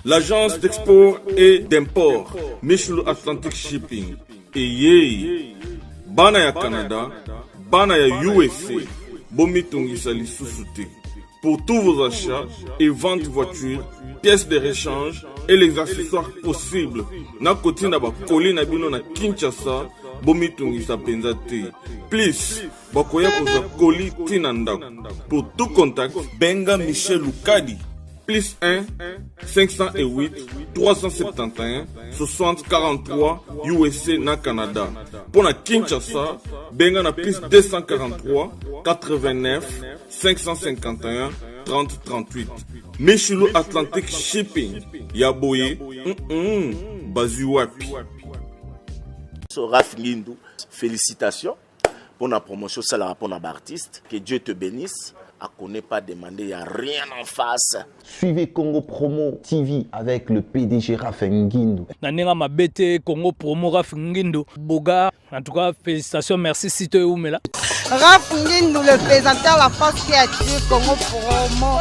l'agence d'export et d'import Michel Atlantic Shipping et bana ya Canada, bana ya USA, bomitungisa lisusu te. Pour tous vos achats et ventes de voitures, pièces de rechange et les accessoires possibles. Na koti na ba koli na bino na Kinshasa, bomitungisa penza te. Please, bakoya koza koli tina ndako. Pour tout contact, benga Michel Lukadi. Plus 1 508 371 60 43 USA na Canada. Pour la Kinshasa, benga na plus 243 89 551 30 38. Michelo Atlantic Shipping. Yaboye, Bazuapi. Raf Ngindou, félicitations pour la promotion, ça la pour l'artiste. Que Dieu te bénisse. À connaît pas demander, il n'y a rien en face. Suivez Congo Promo TV avec le PDG Raf Ngindou. Nanenga Mabete, Congo Promo Raf Ngindou. Boga, en tout cas, félicitations, merci Sito Oumela. Raf Ngindou, le présentateur, la force créative Congo Promo.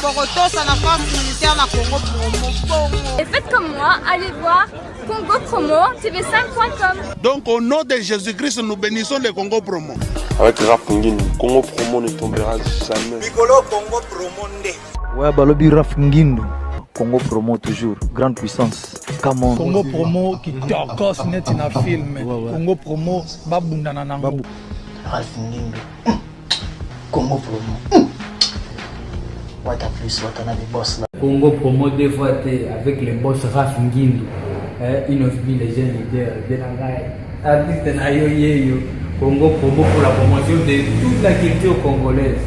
Boroto, ça la force militaire, la Congo Promo. Et faites comme moi, allez voir Congo Promo, tv5.com. Donc au nom de Jésus-Christ, nous bénissons le Congo Promo. Avec Raf Ngindou, Congo Promo ne tombera jamais. Nicolo Congo Promo nde. Ouais, Balobi Raf Ngindou. Congo Promo toujours, grande puissance. Come on. Congo Promo qui t'orgosse net in a film. Congo Promo, babunda nanango. Raf Ngindou. Congo Promo. What a plus, what a boss là. Congo Promo deux fois avec le boss Raf Ngindou. Une of les jeunes leaders de la gaille. Artiste na yo yeyo. Congo Promo pour la promotion de toute la culture congolaise.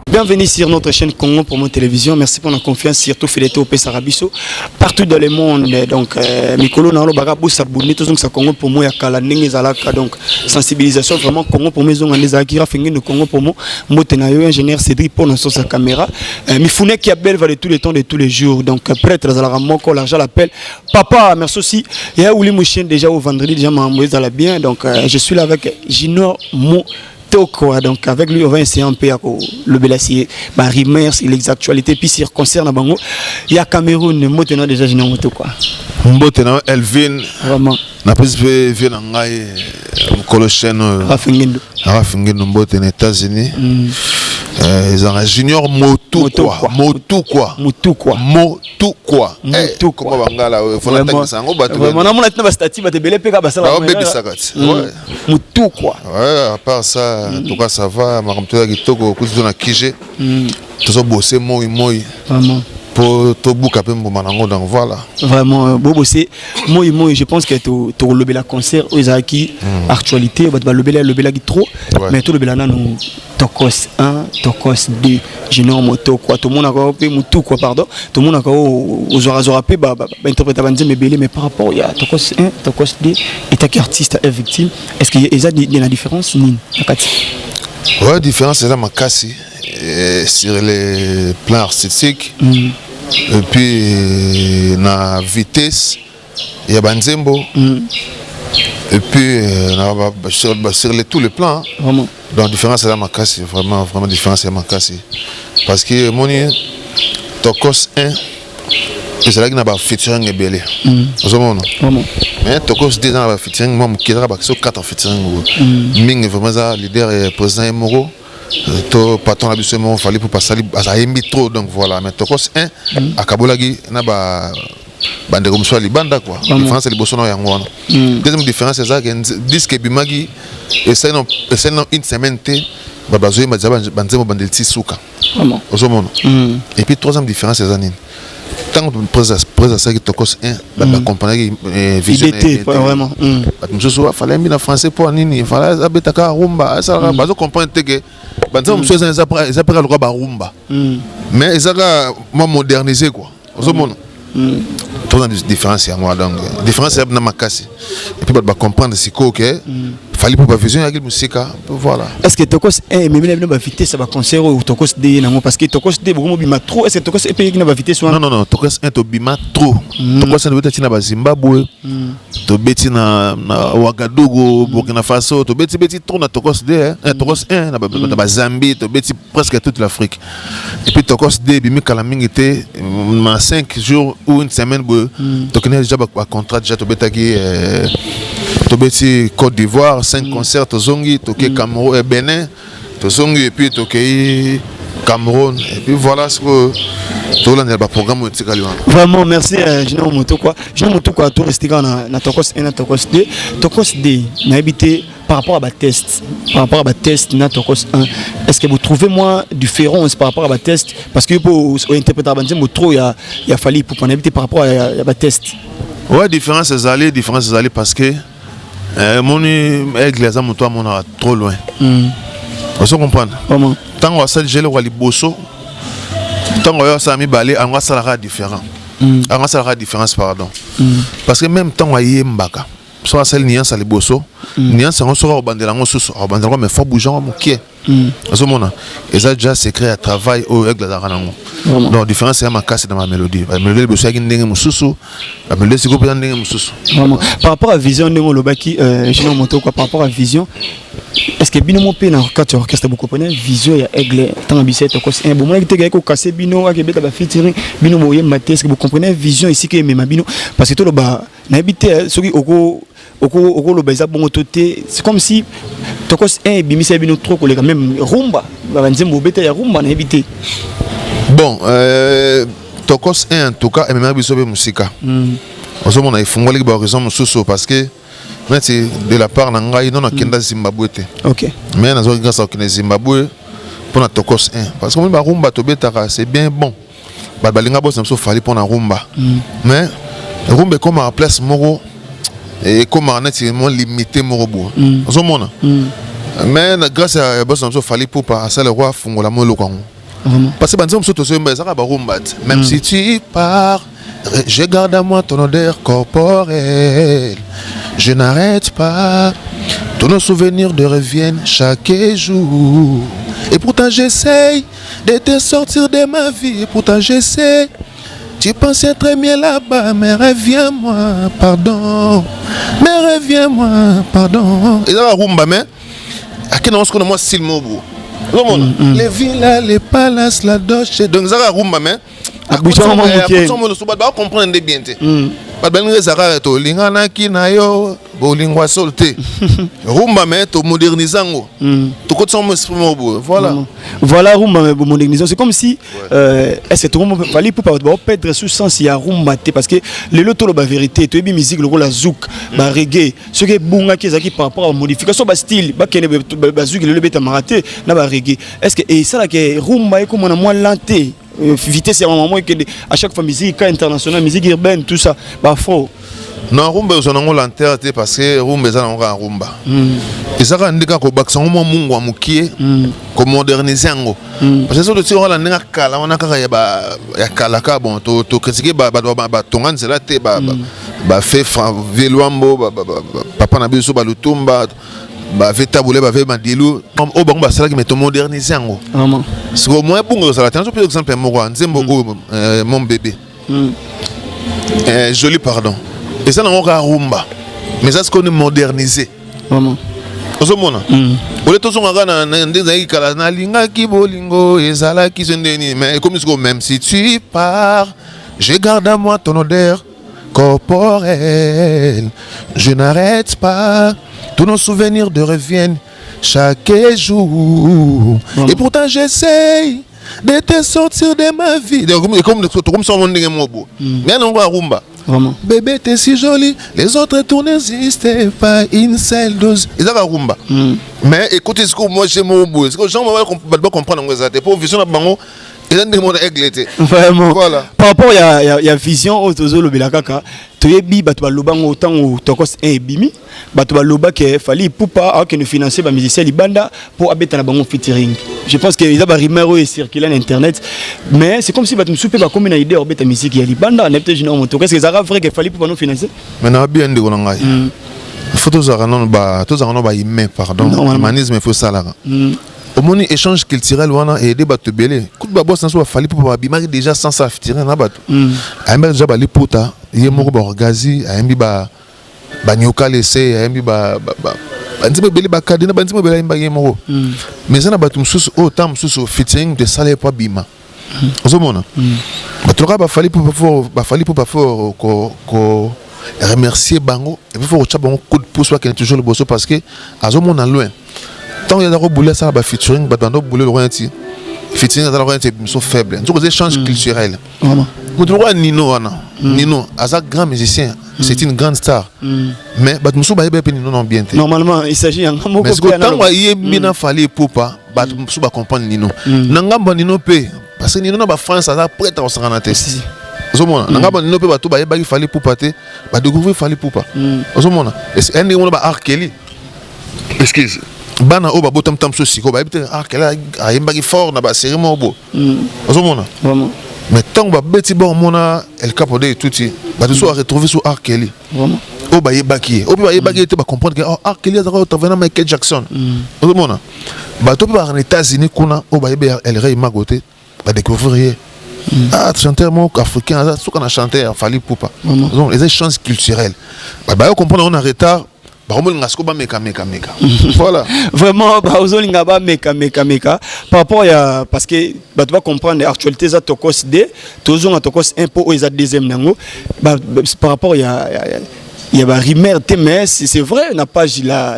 Bienvenue sur notre chaîne Congo Promo Télévision. Merci pour la confiance, surtout fidélité au Pesarabiso. Partout dans le monde, donc, Mikolo Nalo Bagabou s'abonner, tout ça Congo Promo, Yakala, Nengezalaka, donc, sensibilisation vraiment Congo Promo, ils ont des Akira Fengin de Congo Promo, Motenayo, ingénieur Cédric pour notre sa caméra. Mifune qui appelle va de tous les temps, de tous les jours. Donc, prêtre, Zalamoko, l'argent l'appelle. Papa, merci aussi. Il y a Ouli Mouchien déjà au vendredi, déjà m'a la bien. Donc, je suis là avec Gino Mo. Donc avec lui on va essayer un peu le Bélassier, Rimers, les actualités puis sur concert na bango. Il y a Cameroun, maintenant déjà je n'ai quoi. Mbotena Elvin vraiment. Na pese vient ngai Colochen Raf Ngindou. Raf Ngindou mbotena États-Unis. Ils ont un junior Motu quoi. Comment bangala faut la tag sango batu. Vraiment on a tena ba stati ba te belé peka ba sala. Baby sakat. Motu quoi. Ouais, à part ça, en tout cas ça va, ma ramtoya kitoko kuzo na kije. Tout ça bosser moi. Vraiment. Pour tout bouc après mon manango donc voilà. Vraiment beau c'est moi je pense que tu le bel concert aux acquis actualité le bel trop mais tout le bel nous Tokos 1 Tokos 2 Junior Moto quoi tout le monde a peu mutu quoi pardon tout le monde a aux orazorapé interpréter mais belé mais par rapport il y a Tokos 1 Tokos 2 et ta artiste est victime est-ce qu'il y a une différence ni ouais différence c'est là ma casse sur les plans artistiques. Et puis na vitesse il y a Banzembo et puis sur tous les plans vraiment donc différence c'est là ma casse vraiment différence c'est ma casse parce que mon Tokos 1 c'est là qu'il n'a pas featuring belé vraiment mais Tokos 2 n'a pas featuring moi qui a pas sur 4 featuring ming vraiment ça leader président Moro to patron la biso mo fallait pour passer à émi trop donc voilà mais Tokos 1 à Kabolagi na ba bande comme soit libanda quoi différence les bossons ya ngwana deuxième différence c'est ça que disque bimagi et c'est non une semaine té ba bazoé ma banzemo bandel tisuka vraiment osomono et puis troisième différence c'est ça nini tant que présence ça qui Tokos 1 ba compagnie visionnaire vraiment monsieur fallait mis en français pour nini fallait abetaka rumba ça ba zo comprendre que banza monsieur ça après le ba rumba mais ça moi moderniser quoi osomono troisième différence c'est moi donc différence c'est na makasi et puis ba comprendre c'est quoi que fallait pour vision avec musique voilà. Est-ce que Tokos est même la vitesse ça va concert ou Tokos D non parce que Tokos D beaucoup bima trop est-ce que Tokos est payé qui na vitesse non Tokos est to bima trop Tokos na beti na Zimbabwe to beti na Ouagadougou Burkina Faso to beti trop na Tokos D Tokos 1 na Zambie to beti presque toute l'Afrique et puis Tokos D bimi kala mingi té na 5 jours ou une semaine to connais déjà ba contrat déjà to betaki Tobeti Côte d'Ivoire, 5 concerts, Tozongi, Toké Cameroun et Bénin, Tozongi et puis Toké Cameroun. Et puis voilà ce que Tolan a programme. Vraiment, merci Gino Moto quoi. Gino Moto quoi, tout resté na Tokos 1 na Tokos 2. Tokos D, n'a habité par rapport à ma test. Par rapport à ma test na Tokos 1. Est-ce que vous trouvez moins différence par rapport à ma test parce que pour interpréter Banzem trop il a fallu pour qu'on habiter par rapport à ma test. Ouais, différence est allée parce que mon aigle les amours toi mon a trop loin. Vous comprenez? Comment? Tant qu'on a gélé ou bosso, tant qu'on a ça mi balé, on a ça différent. On a ça différence pardon. Parce que même temps on a yé mbaka. Soit celle niance à les bosso, niance on sera au bandelango sous au bandelango mais faut bouger mon qui. Vous comprenez? Et ça déjà c'est créé à travail au aigle les aranango. Donc différence c'est ma casse dans ma mélodie. La mélodie bosso qui n'engage mususu, la mélodie c'est quoi n'engage mususu. Par rapport à vision de mon lobaki, je n'ai monté quoi par rapport à vision. Est-ce que bino mon pena quand tu orchestre beaucoup connaît vision ya aigle tant ambitieux to cause un bon moment que tu casser bino ak beta ba featuring bino moyen maté est-ce que vous comprenez vision ici que même bino parce que tout le bas na habité soki oko le baiser bon côté c'est comme si to cause un bimisa bino trop collé quand même rumba ba nzembo beta ya rumba na habité bon Tokos 1 en tout cas et même biso be musika ozo mona ifungoli ba horizon mususu parce que c'est de la part d'Angaï, non, Kenda Zimbabwe. Ok. Mais nous avons grâce à Zimbabwe pour la Tokos 1. Parce que la rumba, c'est bien bon. Balinga boss n'a pas fallu pour la rumba. Mais la rumba comme à la place Moro et comme à un limité Morobo. Mais grâce à la boss n'a pas fallu pour passer le roi Fungola Molo. Parce que nous sommes rumba. Même si tu pars, je garde à moi ton odeur corporelle. Je n'arrête pas, tous nos souvenirs de reviennent chaque jour. Et pourtant j'essaye de te sortir de ma vie. Et pourtant j'essaie, tu pensais très bien là-bas. Mais reviens-moi, pardon. Mais reviens-moi, pardon. Et là, rumba, mais à quel moment est-ce qu'on a moi style mobo? Les villas, les palaces, la doche. Donc ça, rumba, mais à quoi ça va comprendre bien. To lingana kinayo bolingwa solté rumba mais to modernizango to ko tsomo exprimo voilà rumba mais modernisation c'est comme si est-ce que tout le monde fallait pour pas perdre sous sens il y a rumba parce que le loto la vérité to bi musique le la zouk ba reggae ce que bunga qui par rapport à modification ba style ba kene ba zouk le beta maraté na ba reggae est-ce que et ça là que rumba est comme on a moins lenté vitesse c'est un moment que à chaque fois musique internationale musique urbaine tout ça bah faux non rumba on a l'enterre parce que rumba ça on a rumba et ça quand ndika ko baksa mo mungu amukie ko moderniser ngo parce que ça tu on a ndika kala on a kaka ya kala ka bon to critiquer ba tongan c'est là te ba fait veluambo papa na biso ba lutumba ba veta boule ba ve madilu o bango ba sala ki meto moderniser ngo vraiment c'est au moins bon ça là par exemple mo nzembo mon bébé joli pardon et ça on a rumba mais ça ce qu'on est modernisé vraiment ozo mona ole to zonga na ndezaki kala na linga ki bolingo ezala ki zendeni mais comme ce même si tu pars je garde à moi ton odeur corporelle je n'arrête pas tous nos souvenirs de reviennent chaque jour et pourtant j'essaye de te sortir de ma vie comme ça on dit mobo mais non va rumba vraiment bébé t'es si jolie les autres tours n'existaient pas une seule dose et ça va rumba mais écoutez ce que moi j'ai mon bout ce que les gens vont comprendre ça pour vision na bango vraiment voilà par rapport il y a vision autozo le belakaka toyebi bato balobango autant au Tokos et bimi bato baloba que fallait pour pas que nous financer ba musicien libanda pour abeta na bango featuring je pense que ils a ba rumeur et circuler sur internet mais c'est comme si bato soupe ba comme une idée abeta musique ya libanda na peut-être généralement est-ce que ça va vrai que fallait pour nous financer mais na bien ndeko na ngai faut tous avoir humain, pardon. Humanisme, il faut ça là. Au moins, échange culturel, on a aidé à te belé. Coup de boss, ça fallu pour abîmer déjà sans ça, tirer na bateau. Aimé déjà les pota, il est mort par gazi, aimé ba nyoka laissé, aimé ba banzime belé ba kadina, banzime belé imba mort. Mais ça na bateau sous autant sous featuring de salaire pas bima. Ozomona. Bateau là, fallu pour ko remercier bango et puis faut chaque coup de pouce qui est toujours le bosso parce que azomona loin. Tant il y a des boulets ça va featuring bah dans boulets loin ti featuring dans loin c'est sont faibles donc des échanges culturels vraiment vous trouvez Nino Nino as un grand musicien c'est une grande star mais bah muso ba yebe Nino non bien normalement il s'agit en mot mais tant wa yé mina fallait pour pas bah muso ba comprendre Nino nangamba Nino pe parce que Nino na ba France ça prête à se rendre tête ozomona nangamba Nino pe bato ba yeba il fallait pour pater ba découvrir fallait pour pas ozomona et c'est un des on ba Arkeli excuse bana oba botam tam so siko ba ibite Arkeli a yembaki fort na ba cérémonie obo ozomona vraiment mais tant ba beti bon mona el capo de tuti ba to so retrouver sur Arkeli vraiment oba yebaki te ba comprendre que Arkeli a travaillé Michael Jackson ozomona ba to ba en États-Unis kuna oba yebe el rey magote ba découvrir chanteur africain ce qu'on a chanté a fallu pour pas donc les échanges culturels ba comprendre on a retard. Voilà. Vraiment, par rapport à parce que tu vas comprendre l'actualité ça tokos D, toujours tokos impôt aux deuxième nango. Par rapport il y a rumeur mais c'est vrai n'a pas la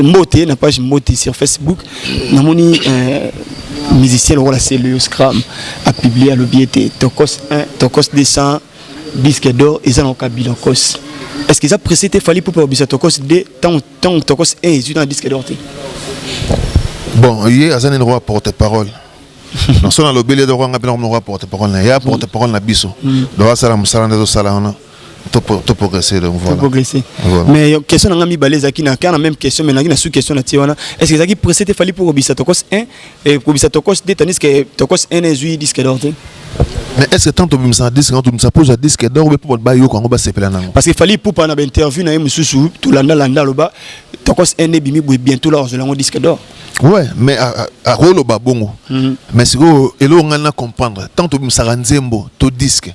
moté n'a pas moté sur Facebook. Namoni musicien le c'est le Scram a publié le biété tokos 1 tokos 200 disque d'or et ça en Kabila Kos. Est-ce que ça précédait fallu pour obéir tokos de tant tokos 1 et dans disque d'or. Bon, hier azan le roi porte-parole. Non seulement le belé de roi ngapela le roi porte-parole, il y a porte-parole na biso. Do sala musala ndo sala ona. To progresser donc voilà. Progresser. Mais question ngami baleza qui na même question mais na sous question na tiwana. Est-ce que ça qui précédait fallu pour obéir tokos 1 et pour obéir tokos 2 tandis que tokos 1 et disque d'or. Mais est-ce que tant que tu me dis quand tu me poses un disque d'or pour te bailler quand on va se plaindre parce qu'il fallait pour pendant interview na mususu tout landa loba tokos ene bimi bientôt là on disque d'or. Ouais, mais à rolo ba bongo. Mais c'est go elo ngana comprendre tant que tu me sara nzembo to disque.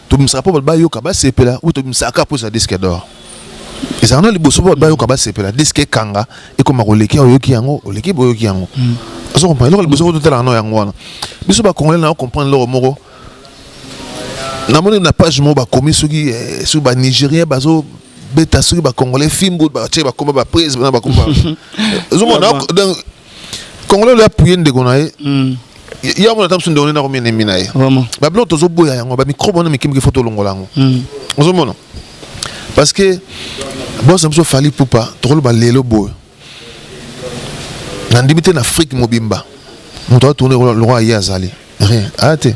Tu me sara pas bailler quand va se plaindre ou tu me sara pose un disque d'or. Et ça on a le bosso pas bailler quand va se plaindre disque kanga et comme roleki oyoki yango oleki boyoki yango. Ça comprend le bosso tout là non yango wana. Biso ba congolais na comprendre le moro. Namoni na page mo ba komi soki sur ba nigérien bazo beta soki ba congolais fimbo ba che ba komba ba prise ba komba zomo donc congolais la puye ndegonaye ya mo tamsu ndone na ko mine minaye vraiment ba blo tozo boya yango ba micro bona mikimi photo longolango zomo no parce que bon ça me so fali poupa trop ba lelo boy na ndimité na Afrique mobimba on doit tourner le roi Yazali rien arrêtez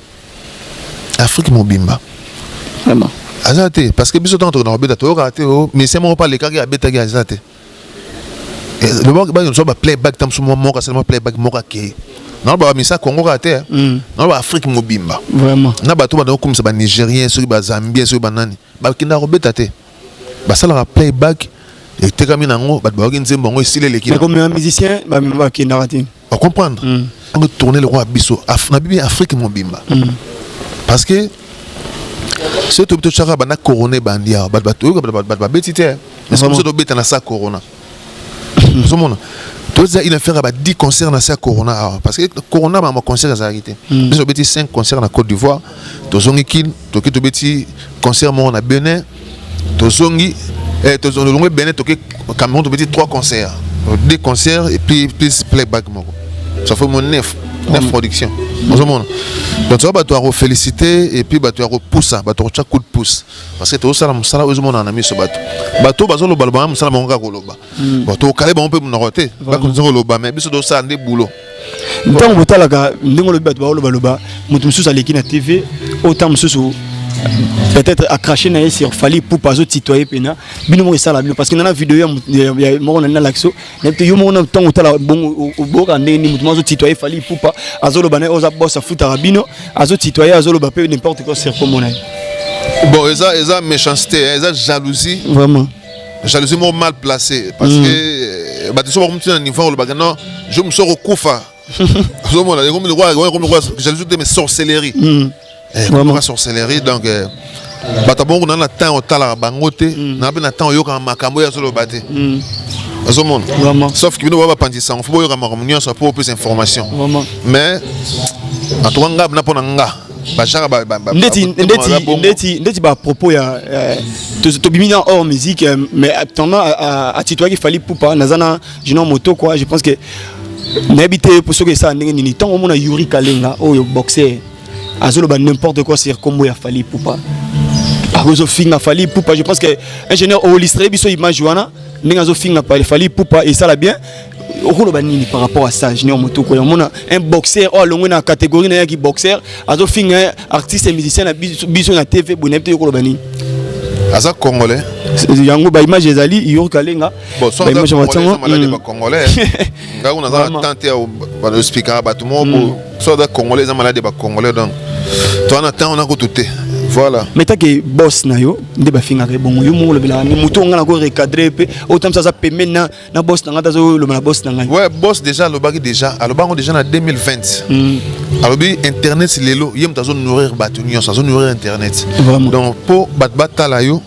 Afrique mobimba vraiment azate parce que biso tanto na beta to raté mais c'est mon pas les cas qui beta qui azate le bon ba so ba playback tam so mo ka seulement playback mo ka ke non ba misa Congo raté non ba Afrique mobimba vraiment na ba to ba comme ça ba nigérien sur ba zambien sur ba nani ba kinda ko beta te ba sala playback et te kami nango ba ba nzembo ngo style les qui comme un musicien ba kinda raté on comprendre on tourner le roi biso na bibi Afrique mobimba parce que ce que tu as dit, couronné bandia, mais c'est comme ça na sa corona. Il a fait 10 concerts dans sa corona parce que corona ma concert a arrêté. J'ai fait 5 concerts en Côte d'Ivoire, tozongi kin, toki tobeti concert mo na Bénin, tozongi Bénin toki Cameroun tobeti 3 concerts, 2 concerts et puis plus playback moko. Ça fait mon 9 productions. Donc tu vas féliciter et puis tu vas repousser, tu vas coup de pouce parce que tu as un ami sur bateau. Bateau bazo lo balba musala monga koloba. Bateau kale ba on peut monoroter, ba konzo loba mais biso do ça ndé boulot. Tant botala ndingo lo bateau lo baloba, mutu mususu aleki na TV, autant mususu peut-être à cracher na sur fali pour pas autres citoyens pena bino mo sala bino parce que dans la vidéo ya mo na l'axo n'était yo mo na tant otala bon au boka ndeni mutu mazo citoyen fali pour pas azolo bana oza bossa futa rabino azo citoyen azolo ba pe n'importe quoi c'est comme on a bon eza méchanceté eza jalousie vraiment jalousie moko mal placée parce que bato so bakomti na niveau olobaka non je me sors okufa ozomona comme le roi jalousie de mes sorcellerie vraiment sorcellerie donc bato bongo na temps otalaka bango te na pe na temps oyoka makambo ya solo bate ozomona sauf que bino bapandisa on faut boyoka makambo nyonso pour plus d'information mais en tout cas ngab na pona nga ndeti ba propos ya to bimina hors musique mais attendant à titoyer qu'il fallait pour pas nazana jino moto quoi je pense que n'habiter pour ceux que ça ndenge nini tant on a Yuri Kalenga oh boxer azolo ba n'importe quoi sur combo ya fallait pour pas azo finga fallait pour pas je pense que ingénieur illustré biso image wana ndenge azo finga pas fallait pour pas et ça la bien par rapport à ça, un boxeur, oh, l'on a catégorie qui boxeur, azo finga artiste et musicien, biso na TV, bonheur kolobani. Aza congolais. Yango ba image ezali Yuri Kalenga. Bon, soit image congolais. Nga on a tenté à expliquer ba tout le monde, soit congolais, malade ba congolais donc. Toi on attend on a tout. Voilà. Mais tant que boss na yo, ndeba finga ke bongo yo mo le bela ni muto nga na ko recadrer pe autant ça permet na boss na ngata zo le boss na ngai. Ouais, boss déjà le bagi déjà, alors bango déjà en 2020. Alors bi internet c'est lelo, yem ta zone nourrir batunion, sa zone nourrir internet. Donc pour batba la yo,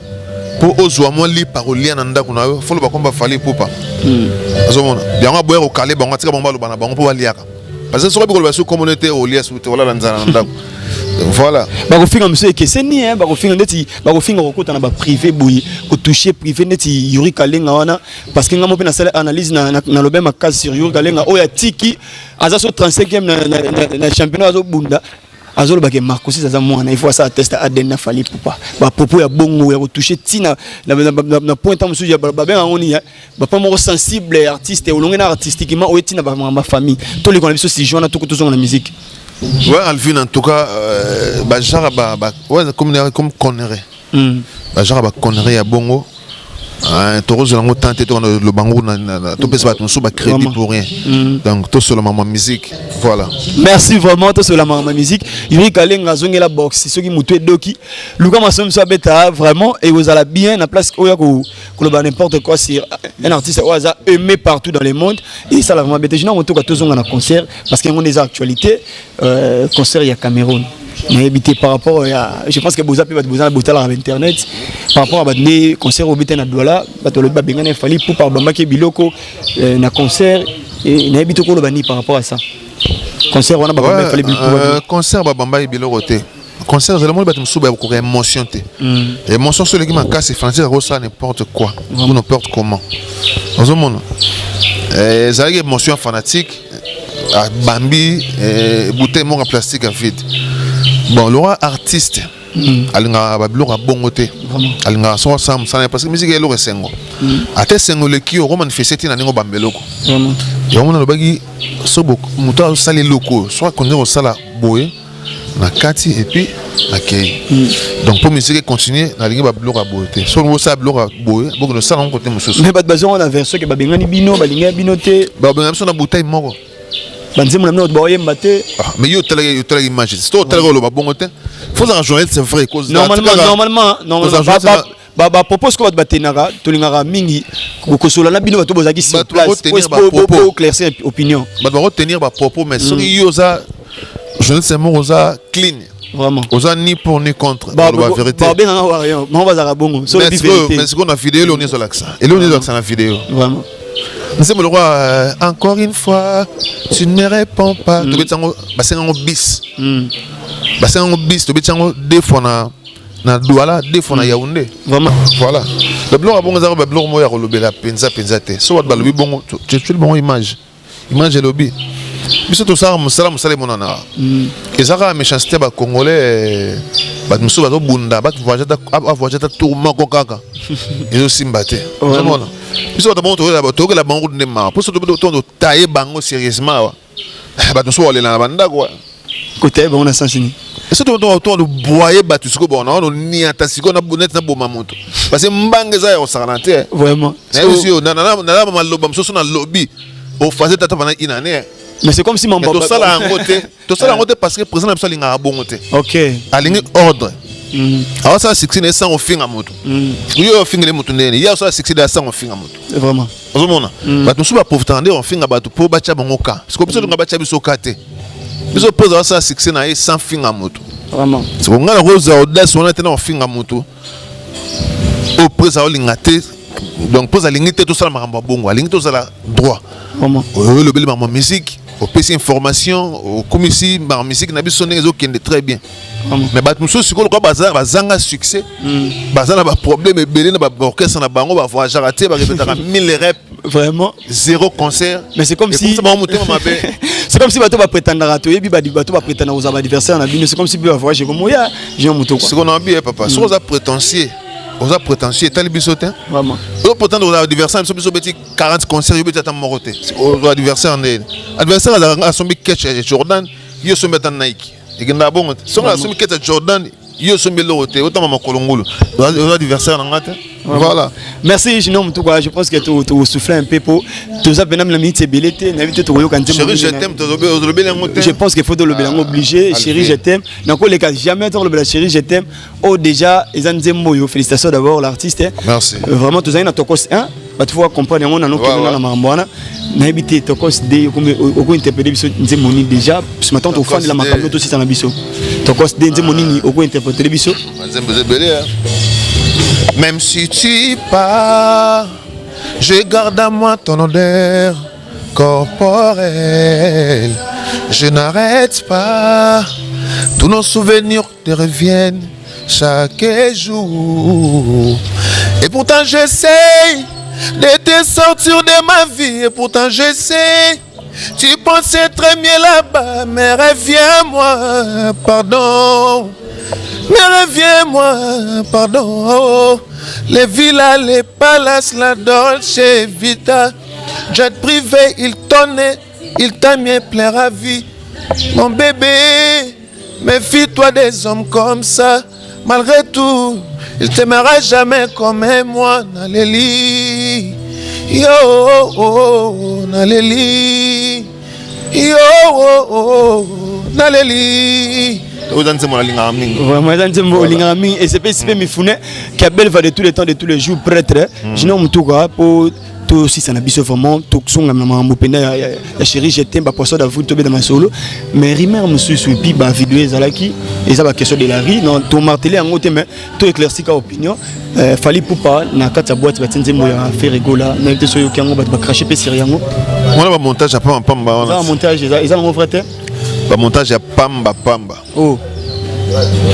pour ozwa mo li parolier na ndako na yo, faut le ba komba fali pour pas. Azomona. Bien nga boyer au calé bango tika bango ba na bango pour liaka. Parce que so ba ko ba so communauté au lias ou voilà nzana ndako. Voilà. Bakofinga monsieur Keseni hein, bakofinga ndeti, bakofinga kokota na ba privé boyi, ko toucher privé ndeti Yuri Kalenga wana parce que ngamo pe na sala analyse na lobe makasi sur Yuri Kalenga oya tiki azaso 35e na championnat azo bunda. Azolo bake Marcos ça mwana il faut ça tester ADN na fali pour pas propos ya bongo ya ko toucher tina na point en musuja ba ben ngoni ya ba pas mo sensible artiste et olonga artistiquement o tina ba ma famille to les connaissons si joana to ko to na musique. Ouais, Alvin, en tout cas, ouais, comme connerie. Genre, connerie à Bongo. Toro Zolango tenté le bango, tout peut se battre, on crédit pour rien. Donc, tout seulement ma musique. Voilà. Merci vraiment, tout seulement ma musique. Yuri Kalenga, zonge la boxe, c'est ce qui m'a tué Doki. Lucas Massom soit bêta, vraiment, et vous allez bien, la place où il y a n'importe quoi, c'est un artiste au hasard aimé partout dans le monde. Et ça, la vraiment bêta. Je n'ai pas tout tous un concert, parce qu'il y a des actualités. Concert, il y a Cameroun. Mais habité par rapport à, je pense que vous avez besoin de internet par rapport à des concerts au Bétin à Douala, le Babingan il fallait pour par Bamaki Biloko na concert et na habité le bani par rapport à ça. Concert on a Bamba il fallait concert Bamba Biloko té. Concert le monde batum souba beaucoup émotion té. Émotion sur les qui manquent c'est français ça n'importe quoi, n'importe comment. Dans un monde ça y émotion fanatique à Bambi bouteille en plastique en vide. Bon, le roi artiste, alinga bablo a bongoté, alinga so sam sana parce que musique est le sengo. Ate sengo le qui au manifester na ningo bambeloko. Ya mona lobaki so beaucoup muto sali loko, soit qu'on est au sala boye na kati et puis na kei. Donc pour musique continuer na linga bablo a boyeté. So no sa bablo a boye, beaucoup de sala on côté mususu. Mais pas de besoin on a version que babengani bino, balinga binoté. Babengani so na bouteille moko. Mais yo telle image c'est toi tel le bon côté faut la rejoindre c'est vrai cause normalement ba propose ko batenaka tolingaka mingi ko sola na bino bato bozaki sur place pour éclaircir opinion ba retenir ba propos mais so yo ça je ne sais pas ça clean vraiment oza ni pour ni contre la vérité ba ben on va za bongo so la vérité mais ce qu'on a vidéo on est sur l'accent et là on est sur la vidéo vraiment. C'est le roi, encore une fois, tu ne me réponds pas. Tu es en bis. Tu es en deux fois na Douala, deux fois na Yaoundé. Vraiment. Voilà. Le blanc a bon, le blanc moya relobé la penza penzate. So what balubi bon, tu es le bon image. Image et lobby. Mais c'est tout ça, salam salam mon ana. Et ça a méchanceté ba congolais, ba muso ba bunda, ba voyager ta tourment kokaka. Et aussi mbaté. Vraiment. Mais ça d'abord to la bango de ma. Pour ça to tailler bango sérieusement. Ba muso aller na banda quoi. Côté bon on a senti. Et ça to de boyer ba tout ce que bon on ni atasiko na bonnet na boma moto. Parce que mbange za yo saranate. Vraiment. Mais aussi na maloba muso na lobby. Au faisait tata pendant une année. Mais c'est comme si mon papa. Tout ça là en côté parce que le président n'a pas bon côté. Ok. Aligné ordre. Alors ça succès n'est sans offrir à moto. Yo offrir les motos ndeni. Ya ça succès sans offrir à moto. Vraiment. Ozomona. Ba tu suba profiter on finga ba tu po ba cha bangoka. Parce que biso nga ba cha biso kate. Biso pose ça succès na sans fin à moto. Vraiment. C'est qu'on a la rose audace on a tenu en fin à moto. Au presa o lingate. Donc pose la lignité tout ça la maramba bongo, la lignité tout ça la droit. Vraiment. Le bel ma musique. Au PC information, au commissi, ma musique n'a pas sonné qui est très bien. Mais bah nous sommes sur le bazar, bazanga succès, bazar n'a pas problème et belé n'a pas orchestre n'a pas on va voir jarraté, va répéter à 1000 reps. Vraiment. 0 concert. Mais c'est comme si. C'est comme si bateau va prétendre à toi et puis bateau va prétendre aux adversaires na bino. C'est comme si tu vas voir j'ai comme ya j'ai un moto. C'est qu'on a bien papa. Si on a prétentieux. On a prétentieux, t'as les bisotin. Vraiment. On prétend aux adversaires, ils sont petit 40 concerts, ils sont moroté. Aux adversaires, adversaire a son big catch Jordan, ils sont mettant Nike. Et qu'il n'a bon, si on a son catch Jordan, ils sont mis l'autre. Autant maman Colongolo. Aux adversaires, voilà. Merci, je pense que tu souffles un peu pour tout ça. Benam la minute c'est belleté. Chérie, je t'aime. Je pense qu'il faut de le bélango obligé. Chérie, je t'aime. Dans quoi les cas jamais dans le bélango chérie, je t'aime. Oh déjà, ils ont dit moyo. Félicitations d'abord l'artiste. Merci. Vraiment tout ça, il y a tokos 1. Bah tu vois comprendre on a nos qui dans la marambouana. N'habité tokos D comme au interpréter biso nzemoni déjà. Ce matin tu fan de la makambo aussi dans la biso. Tokos D nzemoni au interpréter biso. Même si tu pars, je garde à moi ton odeur corporelle. Je n'arrête pas, tous nos souvenirs te reviennent chaque jour. Et pourtant j'essaye de te sortir de ma vie. Et pourtant j'essaie, tu pensais très bien là-bas. Mais reviens-moi, pardon. Mais reviens-moi, pardon. Les villas, les palaces, la Dolce Vita. Jet privé, il tonnait, il t'a mis plein à vie. Mon bébé, méfie-toi des hommes comme ça. Malgré tout, il t'aimera jamais comme moi. Naléli, yo, oh, Naléli, yo, oh, Naléli. Vraiment, et c'est pas si me founé Kabel va de tous les temps, de tous les jours prêtre. Je n'ai pas pour tout aussi ça n'a pas vraiment tout son la maman pena la chérie j'étais pas poisson d'avoir tombé dans ma solo mais rimer monsieur sur puis ba vidéo ezalaki et ça va question de la vie non tout martelé en côté mais tout éclairci ka opinion fallait pour pas na kata boîte batinze moya faire rigola na été so yokango ba cracher pe sur yango on a montage à pamba on a montage ils ont mon frère ba montage à pamba oh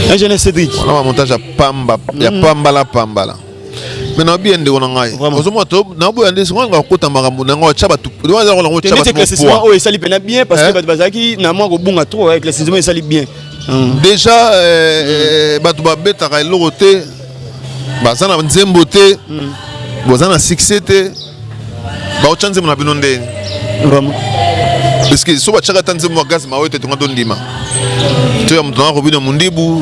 un jeune Cédric on a montage à pamba ya pamba la mais non bien de on a vraiment na bo yande so nga ko tamba makambo na ngo chaba tu on a ngo chaba tu oh et ça lui peine bien parce que bazaki na moi ko bunga trop avec les saisons ça lui bien déjà batu ba beta ka loroté bazana nzembo te bazana succès te ba o chanze mona binonde vraiment parce que so ba chaka tanze mo gas ma wote tonga ndima tu ya mtona ko bino mundibu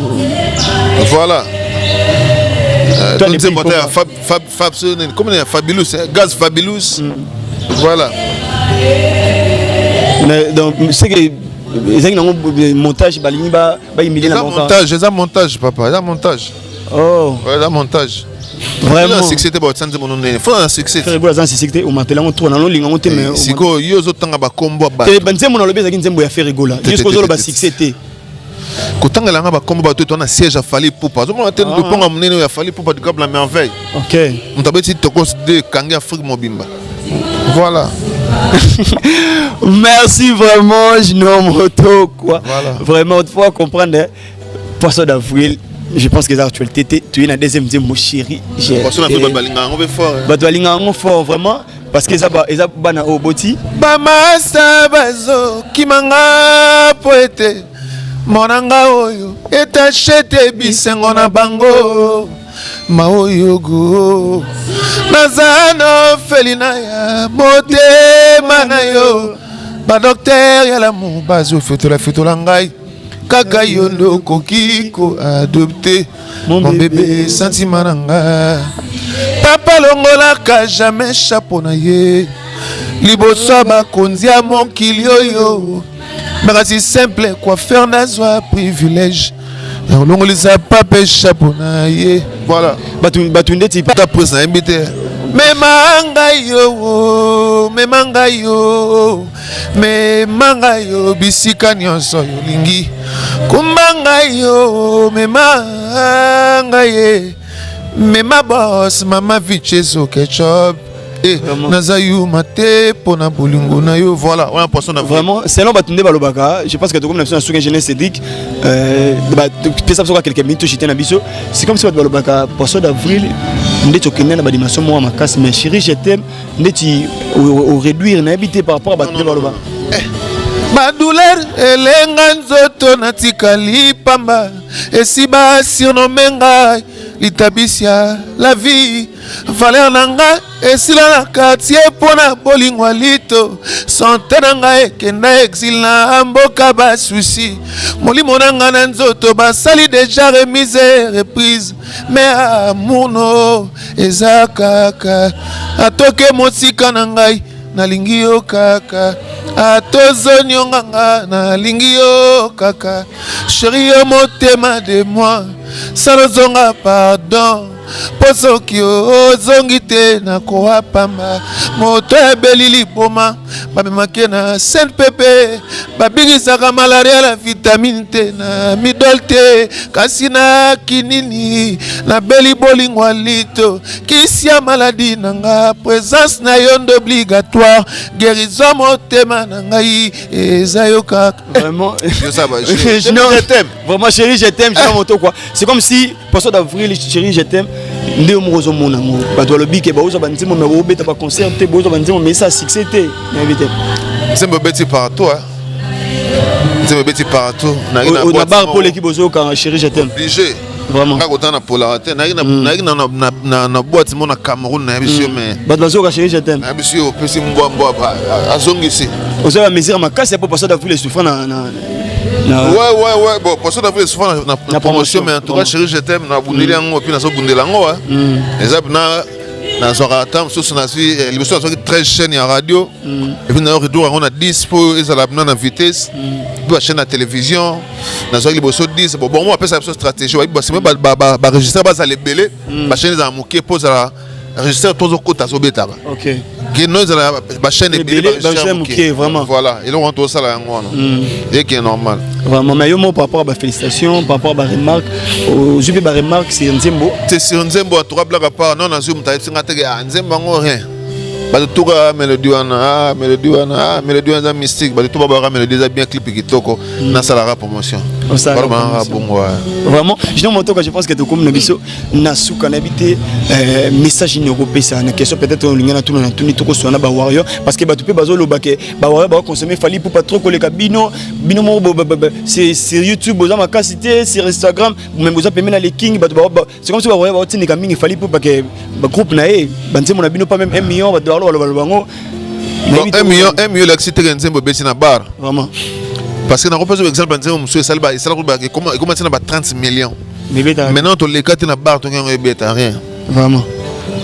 voilà Fabulous, gaz Fabulous. Voilà. Donc, c'est que les gens montage, montage, papa, il montage. Oh, il montage. Vraiment. Succès, il faut un succès. Il faut un succès. On m'a tellement tourné dans l'ligne. Si vous avez un combo, vous avez un faire rigola. Juste que vous avez un succès. Quand on a combat tout on a siège à Fali Poupa. On a tenu de prendre amener à Fali Poupa du Cap la merveille. OK. On t'a dit tokos de Kanga Afrique Mobimba. Voilà. Merci vraiment, je nomme Roto quoi. Voilà. Vraiment il faut comprendre poisson d'avril. Je pense que l'actualité tu es la deuxième mon chéri. Poisson d'avril balinga on fort. Balinga on fort vraiment. Parce que ça va bana oboti. Bamasa bazo kimanga poète. Monanga oyo etachete bisengo na bango maoyogo nazano felina ya motema na yo ba docteur ya l'amour bazo fetola ngai kaka yondo kokiko adopté mon bébé sentiment nanga papa longola ka jamais chapeau na ye liboso ba konzia mon kilioyo. Mais c'est simple, quoi faire n'a pas privilège. olongolisa pape chapeau na ye voilà bato ndeti ta prise na invité memanga yo bisika nyonso yolingi kumbanga yo memanga ye mema boss mama vichezo ketchup naza yo mate pona bolingo na yo voilà on a personne vraiment selon batunde balobaka je pense que comme na souka jeunesse Cédric pesa soka quelques minutes j'étais na biso c'est comme si bato balobaka poisson d'avril ndeti okende na badimension mwa makasi mais chérie je t'aime ndeti au réduire na habité par rapport à batunde balobaka badouleur elenga nzoto natikali pamba esi basurnome ngai litabisia la vie valeur na ngai esila na quartier mpona bolingwa lito sante na ngai ekenda exil na mboka basusi molimo na ngai na nzoto basali deja remise reprise mais amour no eza kaka atoke motika na ngai nalingi yo kaka atozonyonganga nalingi yo kaka chéri yo motema de moi salozonga pardon posoki ozongi te nakowa pamba moto ebeli liboma bamemaki na sainte pepe babikisaka malaria la vitamine te na midol te kasi na kinini nabeli bolingwa lito kisi ya maladi na nga présence na yo ndo obligatoire guérison motema na ngai eza yo kaka vraiment je t'aime vraiment chérie je t'aime je moto quoi c'est comme si poisson d'avril chérie je t'aime ndé mozo monango bato lobi ke baoza banzimo mais obeta ba concert te bozo banzimo mais ça succès te invité c'est beti partout c'est beti partout na bar pour l'équipe bozo quand chérie je t'aime obligé vraiment quand on a polarité na boîte mon na Cameroun na biso mais bato bazo chérie je t'aime na biso pesi mbwa azongisi ozo ba mesure makasi pour passer d'avril souffrant na ouais bon pour ça d'avoir souvent na promotion mais en tout cas chérie je t'aime na bundeli yango puis na so bundela ngo exemple na zora tam so na si l'émission so 13 chaînes ya radio et puis na retour on a 10 pour ils la na vitesse puis chaîne na télévision na so liboso 10 bon moi après ça stratégie ba c'est même ba registrer ba ça les belé ba chaîne za moké pose la registrer tous aux côtés so betaba OK qui nous la chaîne est belé vraiment voilà et là on tout ça là ngo et qui est normal vraiment mais yo mo par rapport à félicitations par rapport à remarque je vais ba remarque c'est Nzembo c'est sur Nzembo à trois blagues à part non na zoom ta tinga te Nzembo ngo rien ba tout mélodie wana mélodie wana mystique ba tout ba mélodie za bien clip kitoko na salara promotion vraiment bon vraiment je mon toka je pense que to comme nabiso na suka na habité message ni ko pesa na question peut-être on lingana tout na tout ni to ko sona ba warrior parce que ba tout pe bazo lo ba ke ba warrior ba consommer fali pour pas trop coller bino mo c'est sur YouTube boza makasité sur Instagram même boza pemena les king ba c'est comme si ba warrior ba tini ka mingi fali pour pas que ba groupe na e banze mon bino pas même 1 million ba dollars bango 1 million l'excité Nzembo besi na bar vraiment parce que na repose exemple Nzembo monsieur Salba il sala comment ça na 30 millions maintenant to les quatre na bar to ngé beta rien vraiment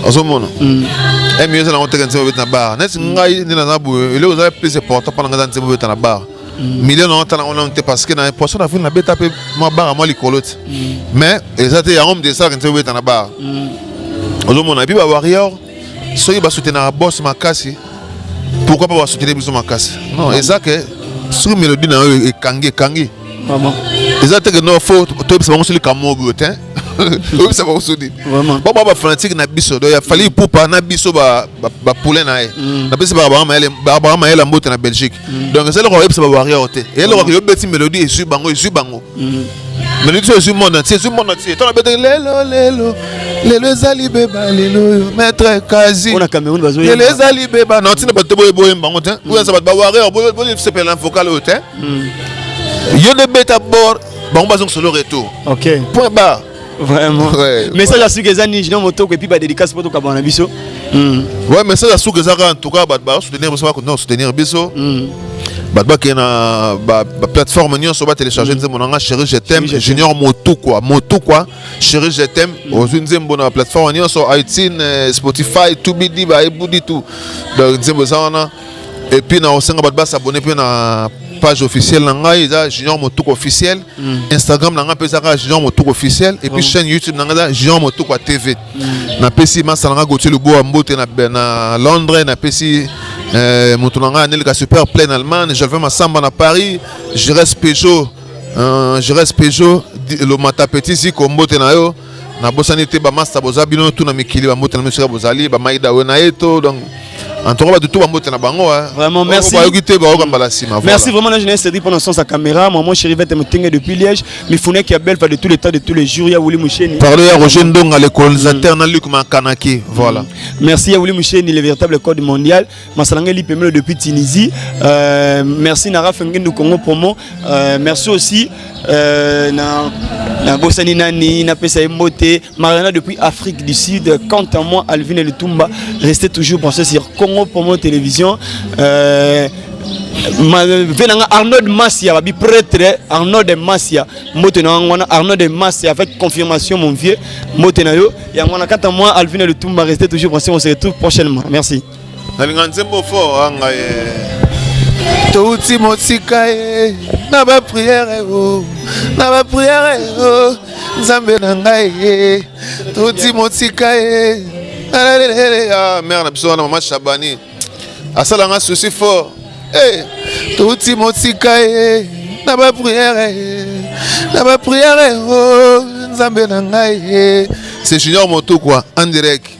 ozomona 1 million ça na on te Nzembo beta na bar net ngai ni na bu il est aussi plus important pendant que Nzembo beta na bar million on tala on te parce que na poisson d'avril na beta pe ma bar moi likolote mais exactement ya homme de ça Nzembo beta na bar ozomona bi ba warrior soki ba soutenir boss makasi pourquoi pas soutenir biso makasi non exact que sur mélodie na e kangi vraiment exact que non faut to ça va sur le camogo hein oui ça va aussi vraiment ba fanatique na biso do ya fali poupa na biso ba poulet na e na biso ba maela mbote na Belgique donc c'est le roi ça va warrior te et le roi yo beti mélodie et sur bango mais nous sommes monde entier tu as bête lelo zali beba lelo maître Kazi on a Cameroun bazo lelo zali beba non tu ne pas te boye bango te ou ça va ba warrior bo s'appelle un vocal au te yo de bête à bord bango bazo solo retour OK point barre vraiment message à ceux qui zani je moto et puis ba dédicace pour to ka bana biso ouais message à ceux qui en tout cas ba soutenir biso ba soutenir biso Badba qui est na plateforme nous on va télécharger Nzembo na chérie je t'aime junior moto quoi chérie je t'aime aux Nzembo na plateforme nous sur iTunes Spotify tout bidi ba ebudi tout donc Nzembo ça on a et puis na osenga badba s'abonner puis na page officielle nanga eza Junior Motuko officiel, Instagram nanga pesa Junior Motuko officiel et puis chaîne YouTube nanga Junior Motuko TV. Na pesi masalanga Gauthier Lubo Mbote na Londres, na pesi Motunanga Nelka super plein Allemagne, je vais Massamba na Paris, je reste Peugeot le matapeti si Mbote na yo na bosani te ba master bozabino tout na mikili ba Mbote na monsieur bozali ba maïda wena eto donc en tout cas, tout le monde est vraiment, merci. Merci vraiment, la jeunesse Cédric, pendant sa caméra. Moi, chérie, je me depuis Liège. Mais il faut que belle de tous les temps, de tous les jours. Il y a Willy Moucheni. Parlez à Roger Ndong, le colonisateur, Luc Makanaki. Voilà. Merci à Willy Moucheni, le véritable code mondial. Massalangue Lipemelo depuis Tunisie. Merci Nara Fengen du Congo Promo. Merci aussi. Na Bossani Nani, na Pesa Mbote, Mariana depuis Afrique du Sud. Quant à moi, Alvin et le Tumba, restez toujours branchés sur Congo Promo Télévision. Arnaud de Massia, prêtre Arnaud de Massia, Arnaud de Massia avec confirmation mon vieux, Motenayo. Et on a quant à moi, Alvin et le Tumba, restez toujours branchés. On se retrouve prochainement. Merci. Touti motika na ba prière Nzambe na ngai touti motika ah mère na biso na maman Chabani asala nga souci fort touti motika na ba prière Nzambe na ngai c'est Junior Motuko en direct.